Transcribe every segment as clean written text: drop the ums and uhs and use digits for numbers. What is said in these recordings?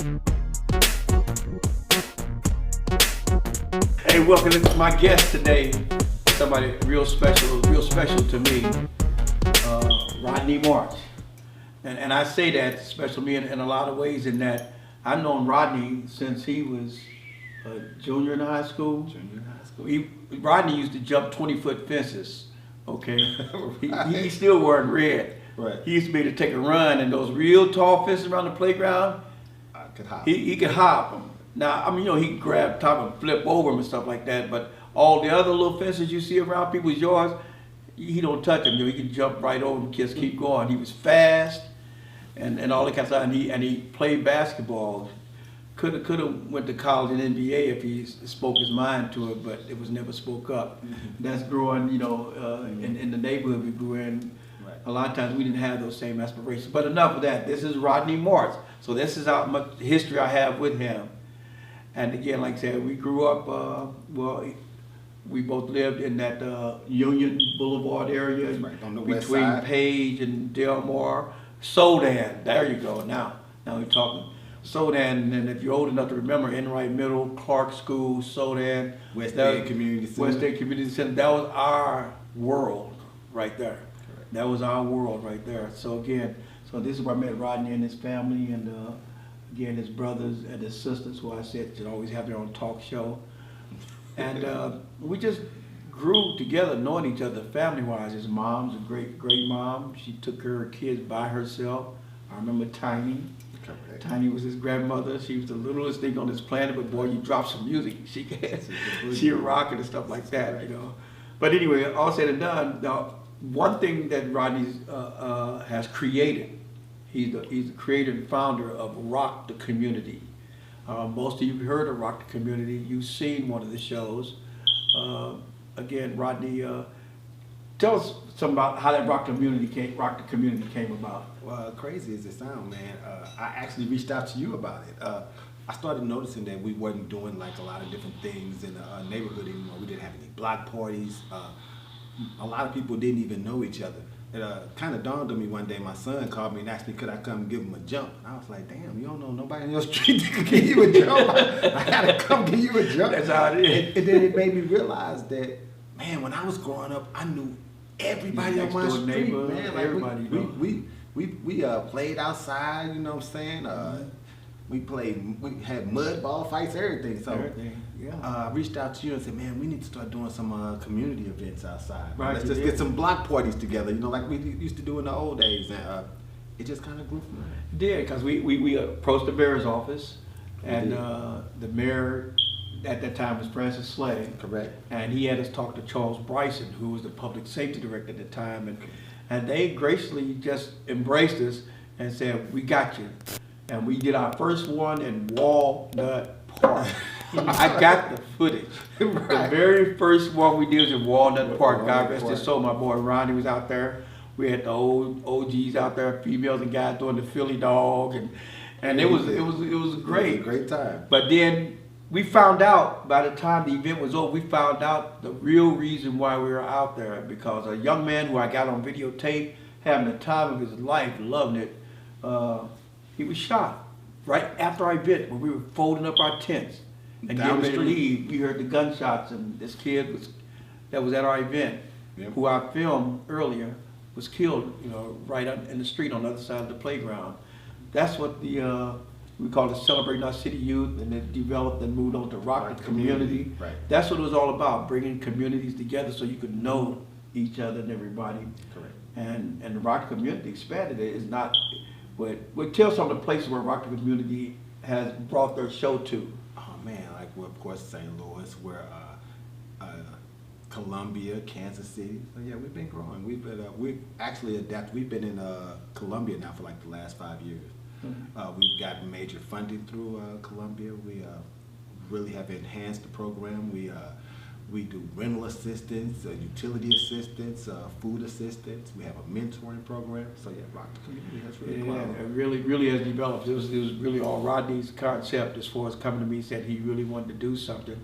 Hey, welcome to my guest today. Somebody real special to me, Rodney March. And I say that special to me in a lot of ways, in that I've known Rodney since he was a junior in high school. Rodney used to jump 20-foot fences. Okay, he still wearing red. Right. He used to be able to take a run, and those real tall fences around the playground, I could hop. he could hop them. Now, I mean, he could grab top and flip over them and stuff like that, but all the other little fences you see around people's yards, he don't touch them. He can jump right over them, just keep going. He was fast and all that kind of stuff, and he played basketball. Could have went to college and NBA if he spoke his mind to it, but it was never spoke up. That's growing, in the neighborhood we grew in. Right. A lot of times we didn't have those same aspirations. But enough of that. This is Rodney March. So this is how much history I have with him. And again, like I said, we grew up, we both lived in that Union Boulevard area, Right, on the west between side. Page and Delmar. Sodan, there you go. Now we're talking. Sodan, and if you're old enough to remember, Enright Middle, Clark School, Sodan. West that- End Community Center. West End Community Center, that was our world right there. Correct. That was our world right there. So again, this is where I met Rodney and his family, and again, his brothers and his sisters, who I said should always have their own talk show. And we just grew together, knowing each other family-wise. His mom's a great mom. She took care of her kids by herself. I remember Tiny. Correct. Tiny was his grandmother. She was the littlest thing on this planet, but boy, you drop some music, she a rocker and stuff like that, But anyway, all said and done, now, one thing that Rodney has created, he's the creator and founder of Rock the Community. Most of you have heard of Rock the Community. You've seen one of the shows. Again, Rodney, tell us something about how that Rock the Community came about. Well, crazy as it sounds, man, I actually reached out to you about it. I started noticing that we wasn't doing like a lot of different things in the neighborhood anymore. We didn't have any block parties. A lot of people didn't even know each other. It kind of dawned on me one day. My son called me and asked me, could I come and give him a jump? And I was like, damn, you don't know nobody in your street that can give you a jump. I gotta come give you a jump. That's how it is. And then it made me realize that, man, when I was growing up, I knew everybody on my Next door street, neighbor, man. Like everybody, we played outside, you know what I'm saying? We had mud ball fights, everything. So Everything, yeah. I reached out to you and said, man, we need to start doing some community events outside. Right, Let's you just did. get some block parties together, like we used to do in the old days. And it just kind of grew from there. Did, because we approached the mayor's office, and did. the mayor at that time was Francis Slay. Correct. And he had us talk to Charles Bryson, who was the public safety director at the time, and they graciously just embraced us and said, we got you. And we did our first one in Walnut Park. I got the footage. Right. The very first one we did was in Walnut Park. God Walnut rest Park. his soul, my boy Ronnie was out there. We had the old OGs out there, females and guys doing the Philly dog, and it was great. It was a great time. But then we found out, by the time the event was over, we found out the real reason why we were out there, because a young man who I got on videotape, having the time of his life, loving it, he was shot right after our event when we were folding up our tents and Down getting the ready to street. leave. We heard the gunshots, and this kid that was at our event, Yep. who I filmed earlier, was killed, right in the street on the other side of the playground. That's what we called it Celebrating Our City Youth, and it developed and moved on to Rock the Community. Right. That's what it was all about, bringing communities together so you could know each other and everybody. Correct. And the Rock the Community expanded it. It's not, we'll tell some of the places where Rock the Community has brought their show to. Oh man, like we're of course St. Louis, we're Columbia, Kansas City. So yeah, we've been growing. We've actually adapted. We've been in Columbia now for like the last 5 years. We've got major funding through Columbia. We really have enhanced the program. We do rental assistance, utility assistance, food assistance. We have a mentoring program. So yeah, Rock the Community has really grown. It really has developed. It was really all Rodney's concept as far as coming to me. He said he really wanted to do something.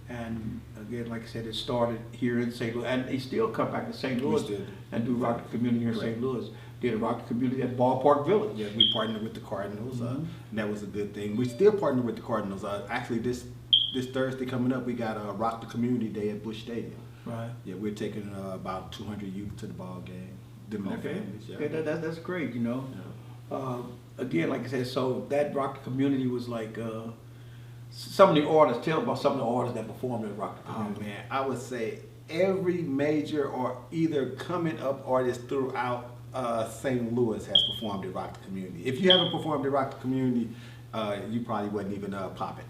And again, like I said, it started here in St. Louis, and they still come back to St. Louis did. and do Rock the Community here in Correct. St. Louis. did a Rock the Community at Ballpark Village. Yeah, we partnered with the Cardinals, and that was a good thing. We still partner with the Cardinals. Actually, this Thursday coming up, we got a Rock the Community Day at Busch Stadium. Right. Yeah, we're taking about 200 youth to the ball game. Them and their families. Yeah, that's great. You know. Yeah. Again, like I said, so that Rock the Community was like some of the artists. Tell about some of the artists that performed at Rock the Community. Oh man, I would say every major or either coming up artist throughout St. Louis has performed at Rock the Community. If you haven't performed at Rock the Community, you probably wasn't even popping.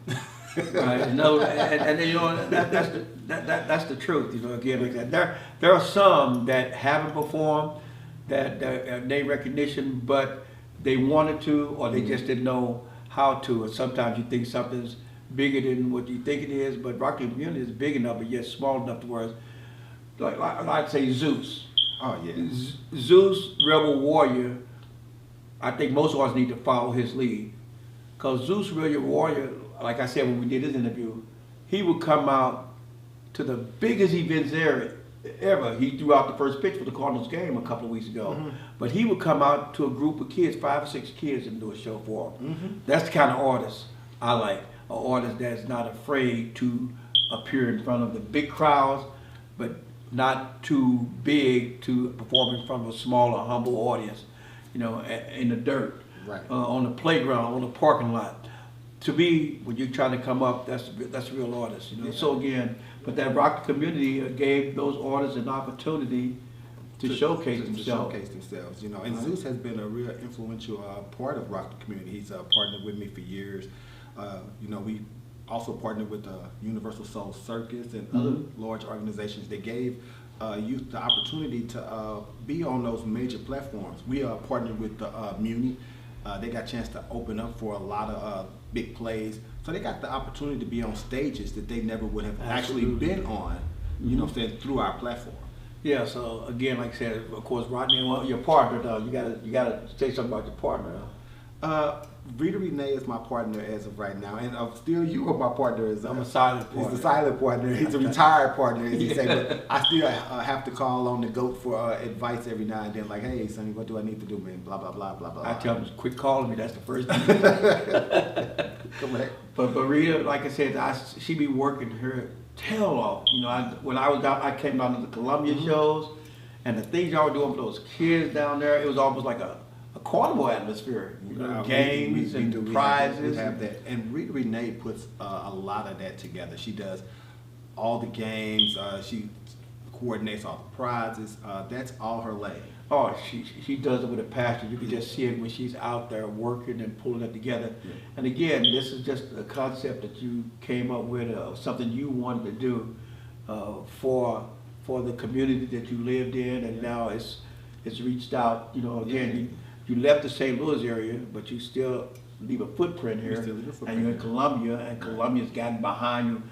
Right. No, and you know that's the truth. You know, again, like that. There are some that haven't performed that name recognition, but they wanted to, or they just didn't know how to. And sometimes you think something's bigger than what you think it is, but Rock the Community is big enough, but yet small enough to where, like I'd say Zeus. Oh yeah. Zeus, Rebel Warrior. I think most of us need to follow his lead, because Zeus, Rebel Warrior, like I said when we did this interview, he would come out to the biggest events ever. He threw out the first pitch for the Cardinals game a couple of weeks ago. But he would come out to a group of kids, 5 or 6 kids, and do a show for them. That's the kind of artist I like. An artist that's not afraid to appear in front of the big crowds, but not too big to perform in front of a smaller, humble audience, you know, in the dirt, Right. On the playground, on the parking lot. To me, when you're trying to come up, that's a real artist, you know. Yeah. So again, but that Rock the Community gave those artists an opportunity to showcase themselves. To showcase themselves, you know. And Zeus has been a real influential part of Rock the Community. He's partnered with me for years. You know, we also partnered with the Universal Soul Circus and other large organizations that gave youth the opportunity to be on those major platforms. We partnered with the Muni. They got a chance to open up for a lot of big plays. So they got the opportunity to be on stages that they never would have actually been on, you know what I'm saying, through our platform. Yeah, so again, like I said, of course, Rodney, well, your partner, though, you gotta say something about your partner. Rita Renee is my partner as of right now, and still you are my partner. I'm a silent partner. He's a silent partner. He's a retired partner, as he say. But I still have to call on the GOAT for advice every now and then. Like, hey, Sonny, what do I need to do, man? Blah blah blah blah blah. I tell him, quit calling me. That's the first thing. Come back. But Rita, like I said, she be working her tail off. You know, when I was out, I came down to the Columbia shows, and the things y'all were doing for those kids down there, it was almost like a carnival atmosphere. You know, games and prizes. We have that. And Rita Renee puts a lot of that together. She does all the games. She coordinates all the prizes. That's all her lane. Oh, she does it with a passion. You can just see it when she's out there working and pulling it together. Yeah. And again, this is just a concept that you came up with, something you wanted to do for the community that you lived in, and now it's reached out. You know, again, you left the St. Louis area, but you still leave a footprint here, and you're in Columbia, and Columbia's gotten behind you.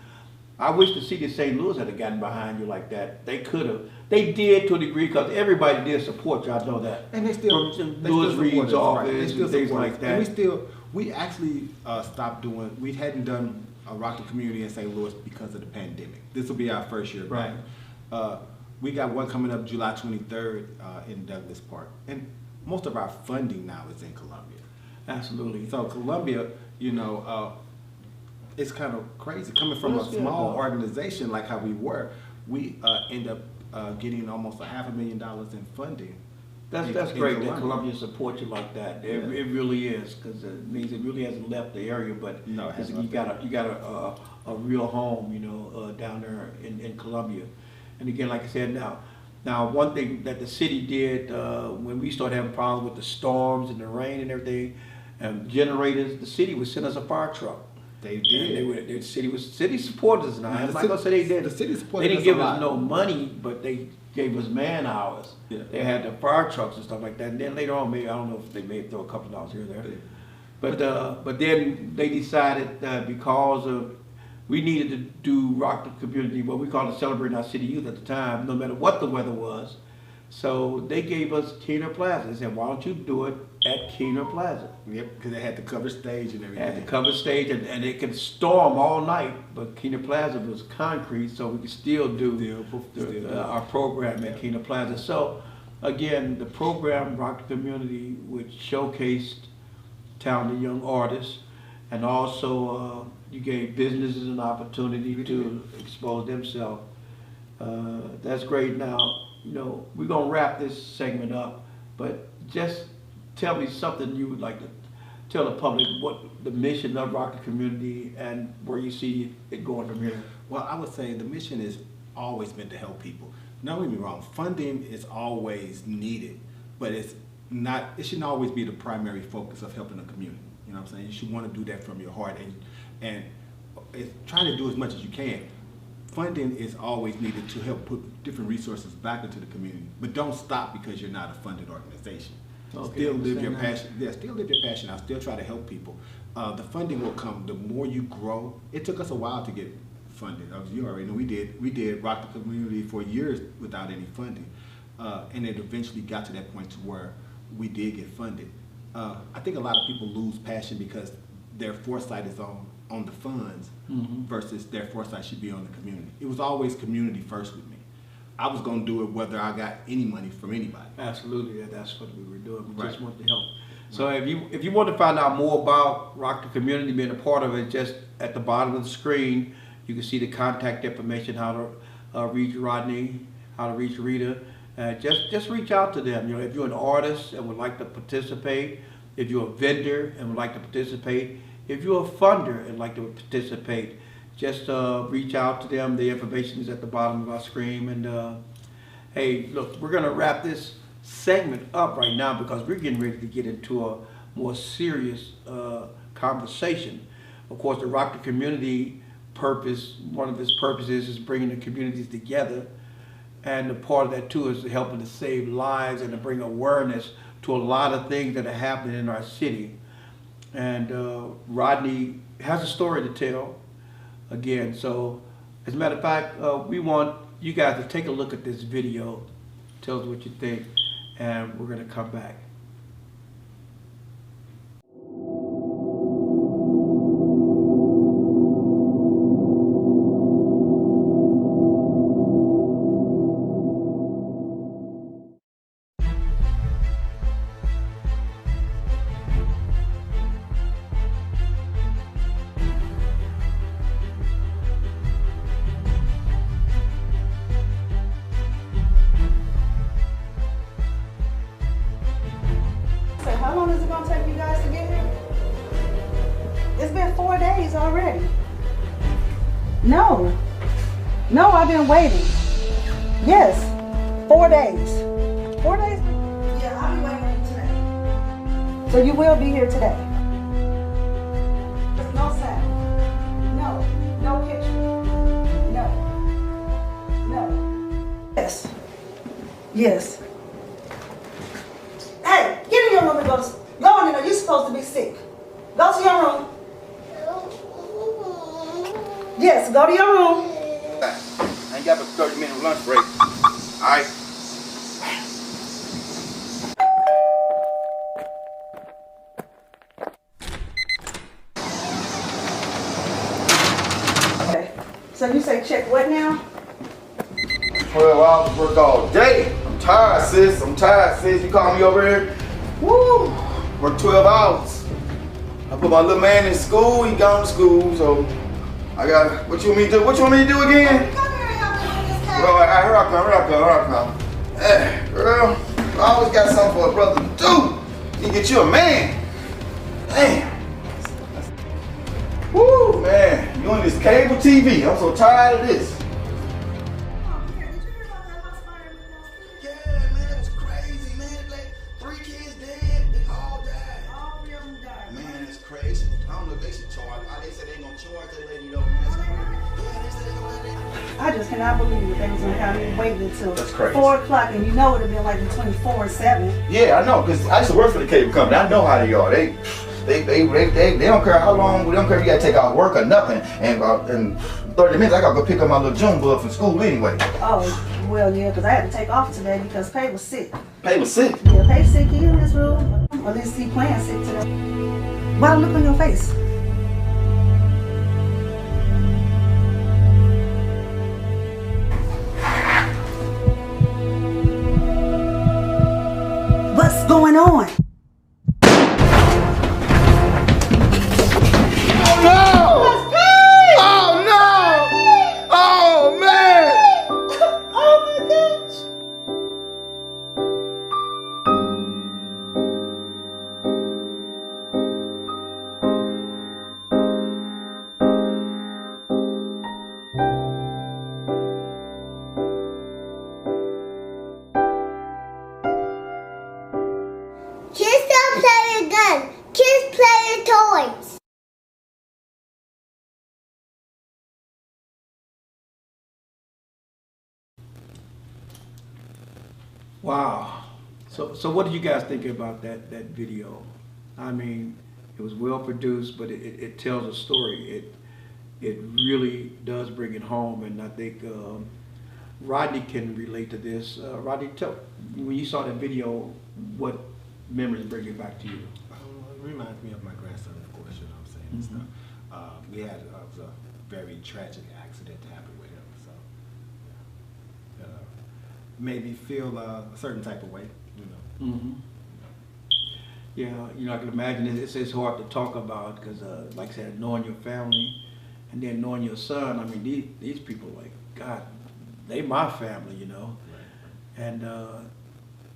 I wish the city of St. Louis had gotten behind you like that. They could have. They did to a degree, because everybody did support you. I know that. And they still, Louis Reed's office and things like that. And we actually stopped doing. We hadn't done a Rock the Community in St. Louis because of the pandemic. This will be our first year back. Right. We got one coming up July 23rd in Douglas Park, and most of our funding now is in Columbia. Absolutely. So Columbia, you know, it's kind of crazy coming from a small organization like how we were. We end up getting almost $500,000 in funding. That's great that Columbia supports you like that. It really is, because it means it really hasn't left the area, but no, you got a real home, you know, down there in Columbia. And again, like I said, now one thing that the city did when we started having problems with the storms and the rain and everything, and generators, the city would send us a fire truck. They did. The city supported us now. I'm not gonna say they did. The city supported us. They didn't give us no money, but they gave us man hours. Yeah. They had the fire trucks and stuff like that. And then later on, maybe I don't know if they may throw a couple of dollars here or there. Yeah. But then they decided that because of we needed to do Rock the Community, what we called it Celebrating Our City Youth at the time, no matter what the weather was. So they gave us Keener Plaza. They said, why don't you do it at Keener Plaza? Yep, because they had the cover stage and everything. Had the cover stage, and it could storm all night, but Keener Plaza was concrete, so we could still do our program at Keener Plaza. So again, the program Rock the Community, which showcased talented young artists, and also you gave businesses an opportunity to expose themselves. That's great. Now, we're gonna wrap this segment up, but just tell me something you would like to tell the public, what the mission of Rock the Community and where you see it going from here. Well, I would say the mission has always been to help people. Don't get me wrong, funding is always needed, but it shouldn't always be the primary focus of helping the community. You know what I'm saying? You should want to do that from your heart and try to do as much as you can. Funding is always needed to help put different resources back into the community, but don't stop because you're not a funded organization. Okay, Still live your passion. Yeah, still live your passion. I'll still try to help people. The funding will come. The more you grow, it took us a while to get funded. As you already know, we did Rock the Community for years without any funding, and it eventually got to that point to where we did get funded. I think a lot of people lose passion because their foresight is on the funds versus their foresight should be on the community. It was always community first with me. I was going to do it whether I got any money from anybody. Absolutely, that's what we were doing. We just Right. wanted to help. So if you want to find out more about Rock the Community, being a part of it, just at the bottom of the screen, you can see the contact information, how to reach Rodney, how to reach Rita. Just reach out to them. If you're an artist and would like to participate, if you're a vendor and would like to participate, if you're a funder and like to participate, just reach out to them. The information is at the bottom of our screen. And hey, look, we're gonna wrap this segment up right now because we're getting ready to get into a more serious conversation. Of course, the Rock the Community purpose, one of its purposes is bringing the communities together. And a part of that too is helping to save lives and to bring awareness to a lot of things that are happening in our city. And Rodney has a story to tell again. So as a matter of fact, we want you guys to take a look at this video, tell us what you think, and we're gonna come back. So how long is it gonna take you guys to get here? It's been 4 days already. No, I've been waiting. Yes, 4 days. 4 days? Yeah, I'll be waiting today. So you will be here today? No sound. No picture. No. Yes. Hey, get in your room and go in there. You're supposed to be sick. Go to your room. Yes, go to your room. I ain't got but 30-minute lunch break. All right. Okay. So you say check what now? 12 hours of work all day. I'm tired, sis. You call me over here? Woo! Work 12 hours. I put my little man in school. He gone to school, so I got. What you want me to do? What you want me to do again? Come here and help me with this cake. Well, here I come. Hey, girl, I always got something for a brother to do. You get you a man. Damn. Woo, man. You on this cable TV. I'm so tired of this. Yeah, man, it was crazy, man. Like 3 kids dead, they all died. Man, it's crazy. I don't know if they should charge. They said they ain't gonna charge that lady though, man. That's crazy. Yeah, they said they gonna let that. I just cannot believe that they was gonna have me waiting until That's crazy. 4 o'clock, and you know it would have been like between 4 and 7. Yeah, I know, because I used to work for the cable company. I know how they are. They don't care how long, they don't care if you gotta take out work or nothing. And in 30 minutes, I gotta go pick up my little June bug from school anyway. Oh, well, yeah, because I had to take off today because Pay was sick. Pay was sick. Yeah, Pay sick, he in this room. Or at least he playing sick today. Why the look on your face? just play with toys. Wow. So what did you guys think about that video? I mean, it was well produced, but it tells a story. It really does bring it home, and I think Rodney can relate to this. Rodney, when you saw that video, what memories bring it back to you? It reminds me of my grandson, of course, you know what I'm saying, and stuff. We had it was a very tragic accident that happened with him, so yeah. Made me feel a certain type of way, you know. Mm-hmm. Yeah, I can imagine it's hard to talk about because, like I said, knowing your family and then knowing your son. I mean, these people, like, God, they my family, you know. Right.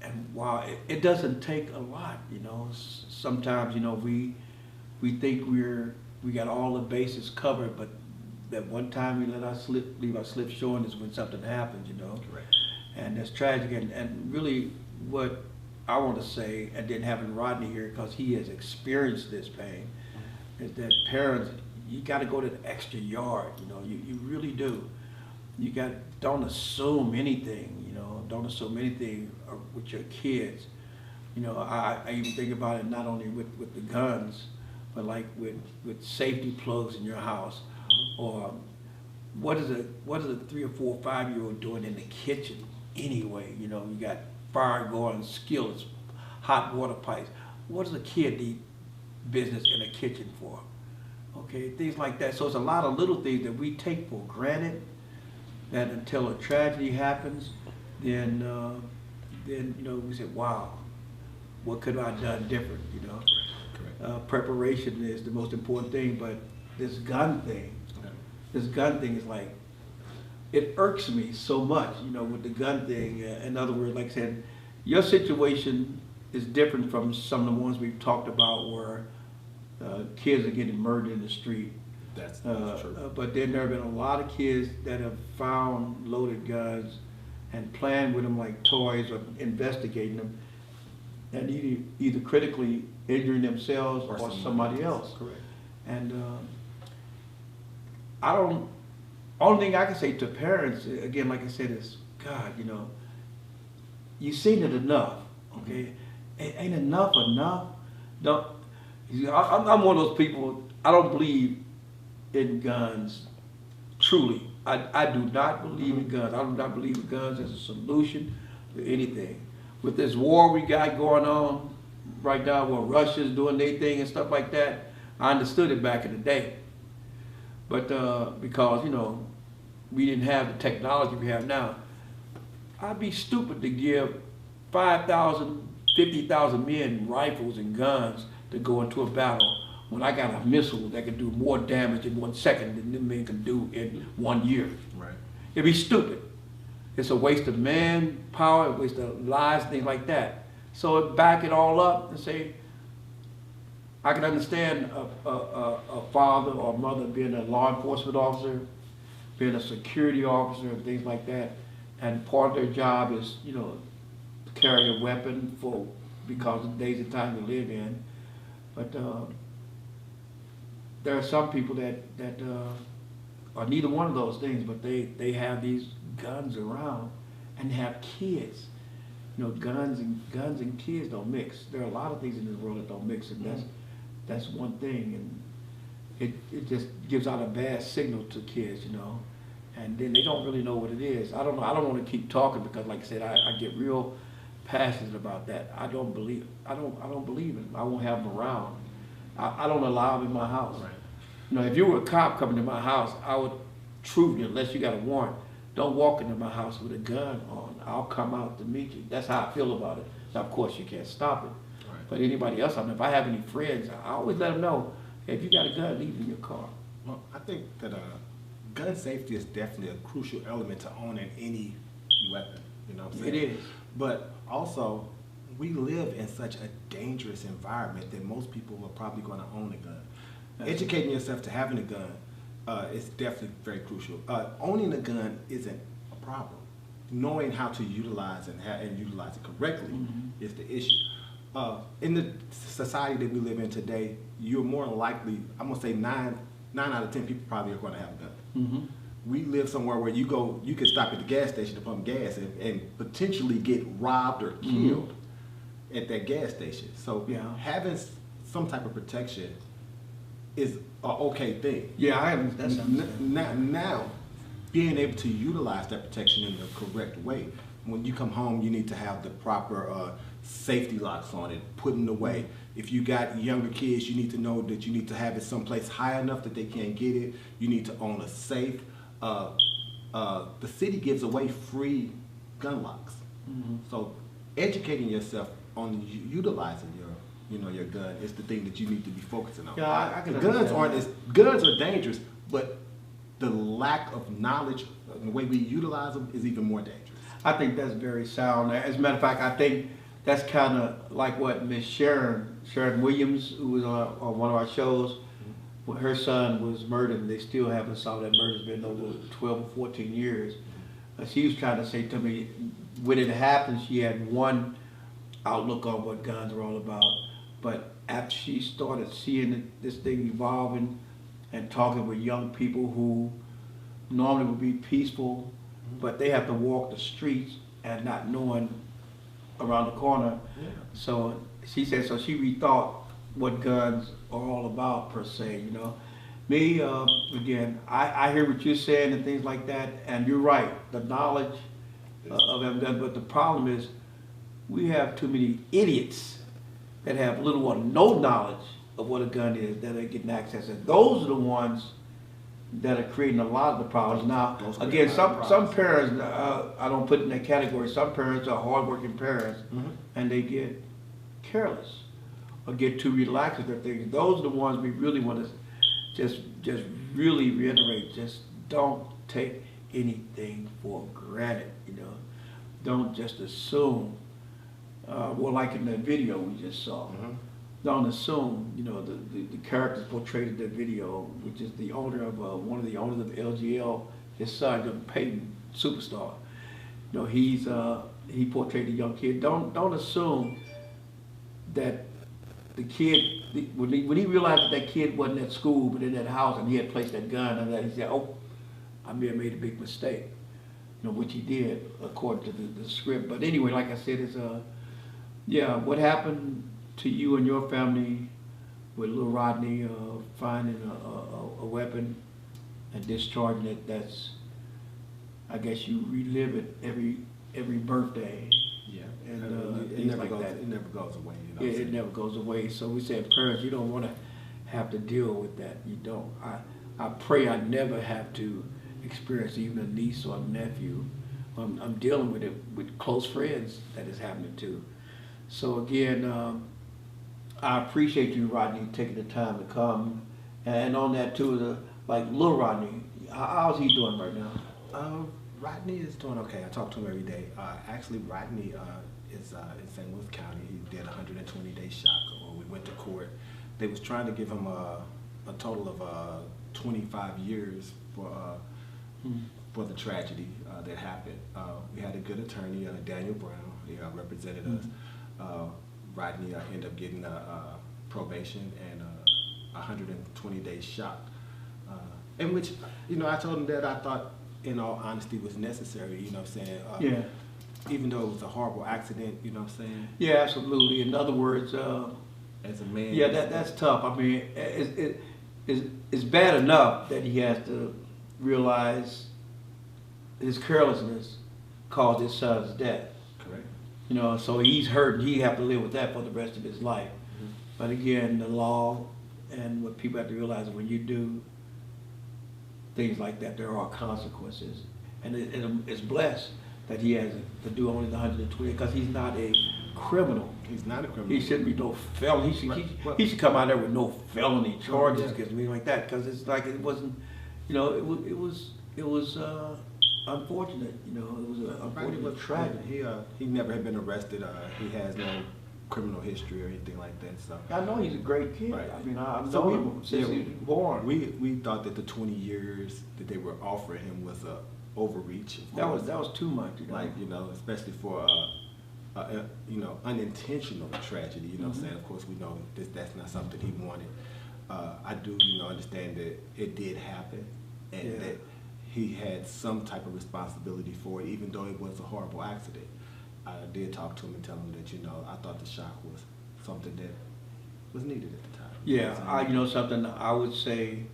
And while it doesn't take a lot, you know. Sometimes, you know, we think we got all the bases covered, but that one time we leave our slip showing is when something happens, you know. Right. And that's tragic. And really, what I want to say, and then having Rodney here, because he has experienced this pain, is that parents, you got to go to the extra yard. You know, you really do. Don't assume anything. You know, don't assume anything with your kids. You know, I even think about it not only with the guns, but like with safety plugs in your house, or what is a 3 or 4 or 5-year-old doing in the kitchen anyway? You know, you got fire going, skillets, hot water pipes. What does a kid need business in a kitchen for? Okay, things like that. So it's a lot of little things that we take for granted, that until a tragedy happens, then you know, we say, wow, what could I have done different, you know? Preparation is the most important thing, but this gun thing is like, it irks me so much, you know, with the gun thing. In other words, like I said, your situation is different from some of the ones we've talked about where kids are getting murdered in the street. That's true. But then there have been a lot of kids that have found loaded guns and playing with them like toys or investigating them, and either critically injuring themselves or somebody else. Correct. And only thing I can say to parents, again, like I said, is, God, you know, you've seen it enough, okay? Ain't enough? Don't. I'm one of those people, I don't believe in guns, truly. I do not believe in guns. I do not believe in guns as a solution to anything. With this war we got going on right now, where Russia's doing their thing and stuff like that, I understood it back in the day. But because, you know, we didn't have the technology we have now, I'd be stupid to give 5,000, 50,000 men rifles and guns to go into a battle when I got a missile that can do more damage in 1 second than them men can do in 1 year. Right. It'd be stupid. It's a waste of manpower, a waste of lives, things like that. So back it all up and say, I can understand a father or mother being a law enforcement officer, being a security officer and things like that, and part of their job is, you know, to carry a weapon because of the days and times we live in. But there are some people that are neither one of those things, but they have these guns around and have kids. You know, guns and kids don't mix. There are a lot of things in this world that don't mix, and that's one thing, and it just gives out a bad signal to kids, you know, and then they don't really know what it is. I don't know. I don't want to keep talking because, like I said, I get real passionate about that. I don't believe in them. I won't have them around. I don't allow them in my house. Right. You know, if you were a cop coming to my house, I would truly, unless you got a warrant, don't walk into my house with a gun on. I'll come out to meet you. That's how I feel about it. Now, of course, you can't stop it. Right. But anybody else, I mean, if I have any friends, I always let them know, hey, if you got a gun, leave it in your car. Well, I think that gun safety is definitely a crucial element to owning any weapon. You know what I'm saying? It is. But also, we live in such a dangerous environment that most people are probably going to own a gun. Educating yourself to having a gun is definitely very crucial. Owning a gun isn't a problem. Knowing how to utilize and utilize it correctly is the issue. In the society that we live in today, you're more likely, I'm gonna say nine out of 10 people probably are gonna have a gun. Mm-hmm. We live somewhere where you can stop at the gas station to pump gas and potentially get robbed or killed at that gas station. So Yeah. having some type of protection is an okay thing. Yeah, I have. That's Now, being able to utilize that protection in the correct way. When you come home, you need to have the proper safety locks on it, putting away. If you got younger kids, you need to know that you need to have it someplace high enough that they can't get it. You need to own a safe. The city gives away free gun locks. So educating yourself on utilizing your gun is the thing that you need to be focusing on. Yeah, I can Guns understand guns are dangerous, but the lack of knowledge, the way we utilize them, is even more dangerous. I think that's very sound. As a matter of fact, I think that's kind of like what Miss Sharon Williams, who was on one of our shows, when her son was murdered, and they still haven't solved that murder. It's been over 12 or 14 years. She was trying to say to me, when it happened, she had one outlook on what guns were all about. But after she started seeing this thing evolving and talking with young people who normally would be peaceful, but they have to walk the streets and not knowing around the corner. Yeah. So she said, so she rethought what guns are all about per se, you know. Me, again, I hear what you're saying and things like that, and you're right, the knowledge of having guns, but the problem is we have too many idiots that have little or no knowledge of what a gun is that are getting access. And those are the ones that are creating a lot of the problems. Now, again, some parents, I don't put in that category, some parents are hardworking parents, and they get careless or get too relaxed with their things. Those are the ones we really want to just really reiterate. Just don't take anything for granted, you know. Don't just assume. Well, like in that video we just saw. Don't assume, you know, the characters portrayed in that video, which is the owner of one of the owners of LGL, his son, the Peyton superstar. You know, he portrayed a young kid. Don't assume that the kid, when he realized that kid wasn't at school but in that house and he had placed that gun and that, he said, oh, I may have made a big mistake. You know, which he did according to the script. But anyway, like I said, it's yeah, what happened to you and your family with little Rodney finding a weapon and discharging it, that's, I guess you relive it every birthday. Yeah, And it never like goes. that. It never goes away. You know. Yeah, it never goes away. So we said, parents, you don't want to have to deal with that. You don't. I pray I never have to experience even a niece or a nephew. I'm dealing with it with close friends that is happening to. So again, I appreciate you, Rodney, taking the time to come. And on that too, like little Rodney, how's he doing right now? Rodney is doing okay. I talk to him every day. Actually, Rodney is in St. Louis County. He did a 120-day shock. We went to court. They was trying to give him a total of 25 years for the tragedy that happened. We had a good attorney, Daniel Brown. He represented us. Rodney ended up getting probation and a 120-day shock. In which, you know, I told him that I thought, in all honesty, was necessary, you know what I'm saying? Yeah. Even though it was a horrible accident, you know what I'm saying? Yeah, absolutely. In other words, As a man. yeah, that's tough. I mean, it's bad enough that he has to realize his carelessness caused his son's death. Correct. You know, so he's hurt and he have to live with that for the rest of his life. But again, the law and what people have to realize is when you do things like that, there are consequences. And it's blessed that he has to do only the 120 because he's not a criminal. He's not a criminal. He shouldn't be no felony. He should come out there with no felony charges, because anything like that. Because it's like it wasn't, you know, it was unfortunate. You know, it was an unfortunate tragedy. He never had been arrested. He has no criminal history or anything like that. So I know he's a great kid. Right. I mean, I've So known him since he was born. we thought that the 20 years that they were offering him was a overreach. Of that course. was too much. You know? Like, you know, especially for unintentional tragedy. You know what I'm saying? Of course, we know that's not something he wanted. I do, understand that it did happen, and that he had some type of responsibility for it, even though it was a horrible accident. I did talk to him and tell him that, I thought the shock was something that was needed at the time. Yeah, something I would say,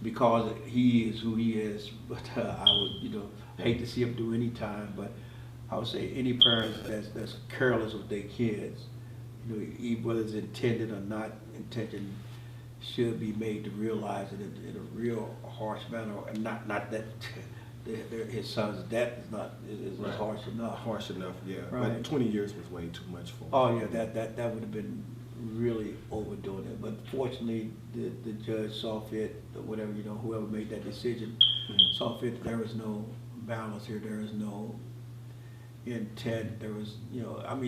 because he is who he is, but I would, hate to see him do any time, but I would say any parent that's careless with their kids, whether it's intended or not intended, should be made to realize it in a real harsh manner, and not that his son's death is Right. harsh enough. Harsh enough, yeah. Right. But 20 years was way too much for him. Oh yeah, that would have been really overdoing it. But fortunately, the judge saw fit, or whatever, whoever made that decision, saw fit. There was no balance here. There is no intent. There was,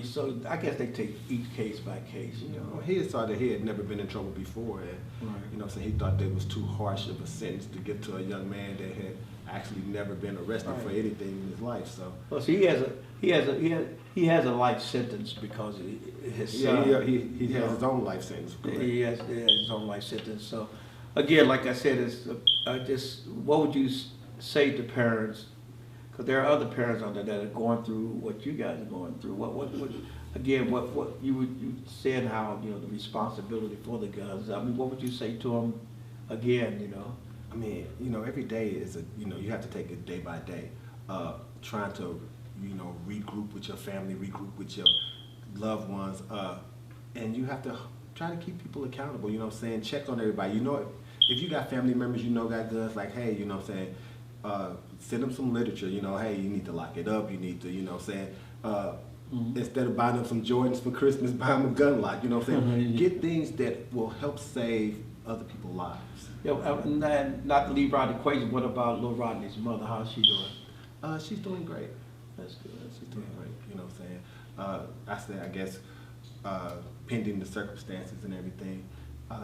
so I guess they take each case by case. He had thought that he had never been in trouble before, and Right. So he thought that it was too harsh of a sentence to give to a young man that had actually never been arrested for Right. anything in his life. So Well, see, he has a life sentence because his son. he has his own life sentence. Correct? He has his own life sentence. So, again, like I said, what would you say to parents? Because there are other parents out there that are going through what you guys are going through. What you said how the responsibility for the guns. I mean, what would you say to them? Again, I mean, every day is you have to take it day by day. Trying to, regroup with your family, regroup with your loved ones, and you have to try to keep people accountable. You know what I'm saying? Check on everybody. If you got family members, got guns, like, hey, you know what I'm saying? Send them some literature. Hey, you need to lock it up. You need to, instead of buying them some Jordans for Christmas, buy them a gun lock. You know what I'm saying? Get things that will help save other people's lives. Yeah, and not to leave out the equation. What about little Rodney's mother? How's she doing? She's doing great. That's good. She's doing great. You know what I'm saying? I guess, pending the circumstances and everything,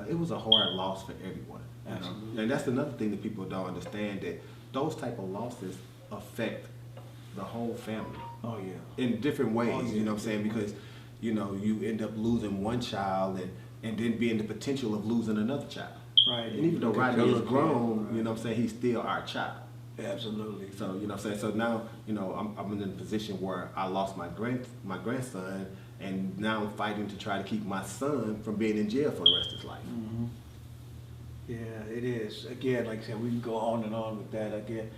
it was a hard loss for everyone. Absolutely. And that's another thing that people don't understand, that those type of losses affect the whole family. Oh yeah. In different ways, Oh, yeah. you know what I'm saying? Because, you end up losing one child and then being the potential of losing another child. Right. And even though Look at Rodney your is kid, grown, right. you know what I'm saying, he's still our child. Absolutely. So, you know what I'm saying? So now, I'm in a position where I lost my grandson, and now I'm fighting to try to keep my son from being in jail for the rest of his life. Mm-hmm. Yeah, it is. Again, like I said, we can go on and on with that. Again,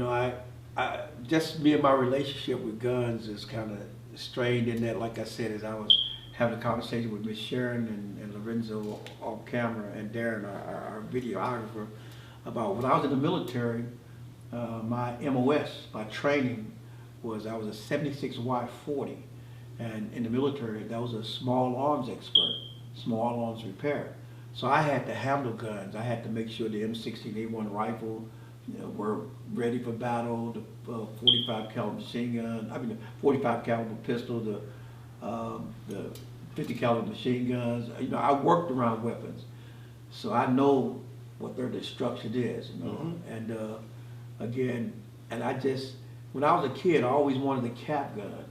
I just me and my relationship with guns is kind of strained in that, like I said, as I was having a conversation with Miss Sharon and Lorenzo off camera, and Darren, our videographer, about when I was in the military, my MOS, my training was, I was a 76 Y40, and in the military, that was a small arms expert, small arms repair. So I had to handle guns. I had to make sure the M16A1 rifle were ready for battle, the 45 caliber machine gun, the 45 caliber pistol, the 50 caliber machine guns. I worked around weapons, so I know what their destruction is. And again, and when I was a kid, I always wanted the cap gun.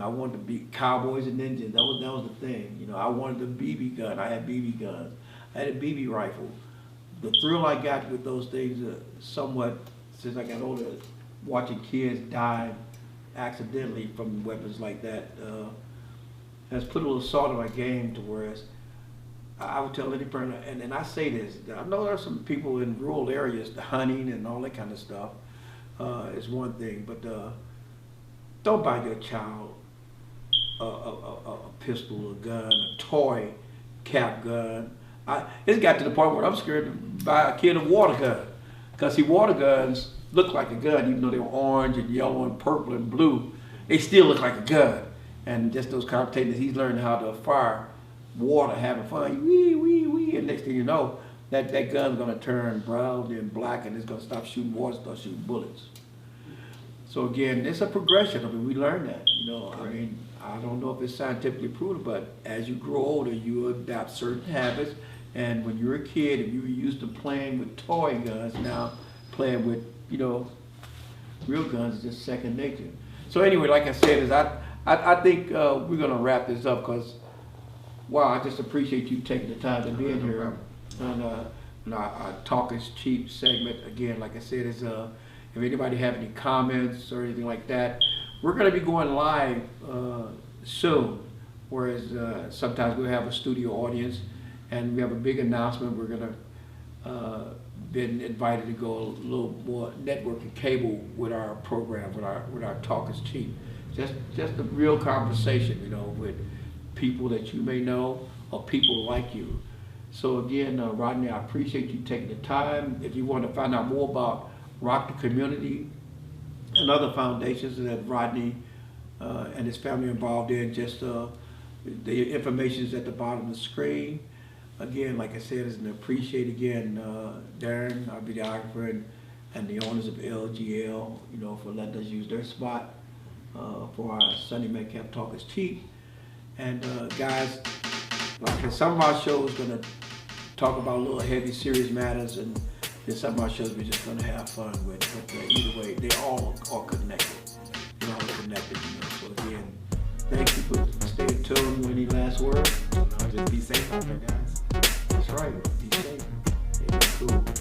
I wanted to be cowboys and ninjas. That was the thing. I wanted the BB gun. I had BB guns. I had a BB rifle. The thrill I got with those things, somewhat, since I got older, watching kids die accidentally from weapons like that, has put a little salt in my game, to whereas I would tell any parent, and I say this, I know there are some people in rural areas, the hunting and all that kind of stuff is one thing, but don't buy your child a pistol, a gun, a toy cap gun. It's got to the point where I'm scared to buy a kid a water gun, because water guns look like a gun, even though they're orange and yellow and purple and blue. They still look like a gun. And just those containers, he's learning how to fire water, having fun, wee, wee, wee, and next thing you know, that gun's gonna turn brown and black, and it's gonna stop shooting water, start shooting bullets. So again, it's a progression. We learn that, I don't know if it's scientifically proven, but as you grow older, you adapt certain habits. And when you're a kid and you were used to playing with toy guns, now playing with, real guns is just second nature. So anyway, like I said, I think we're gonna wrap this up because, wow, I just appreciate you taking the time to be in here. And our Talk is Cheap segment, again, like I said, is if anybody have any comments or anything like that, we're gonna be going live soon. Whereas sometimes we'll have a studio audience, and we have a big announcement. We're gonna been invited to go a little more network and cable with our program, with our Talk is Cheap. Just a real conversation, you know, with people that you may know or people like you. So again, Rodney, I appreciate you taking the time. If you want to find out more about Rock the Community and other foundations that Rodney and his family are involved in, just the information is at the bottom of the screen. Again, like I said, it's an appreciate again Darren, our videographer, and the owners of LGL, you know, for letting us use their spot for our Sunday Metcalf Talk is Cheap. And guys, like some of our shows gonna talk about a little heavy, serious matters, and then some of our shows we're just gonna have fun with. But either way, they all are connected. They're all connected, you know. So again, thank you for staying tuned. Any last words? You know, just be safe out there, guys. That's right. Be safe. Yeah, cool.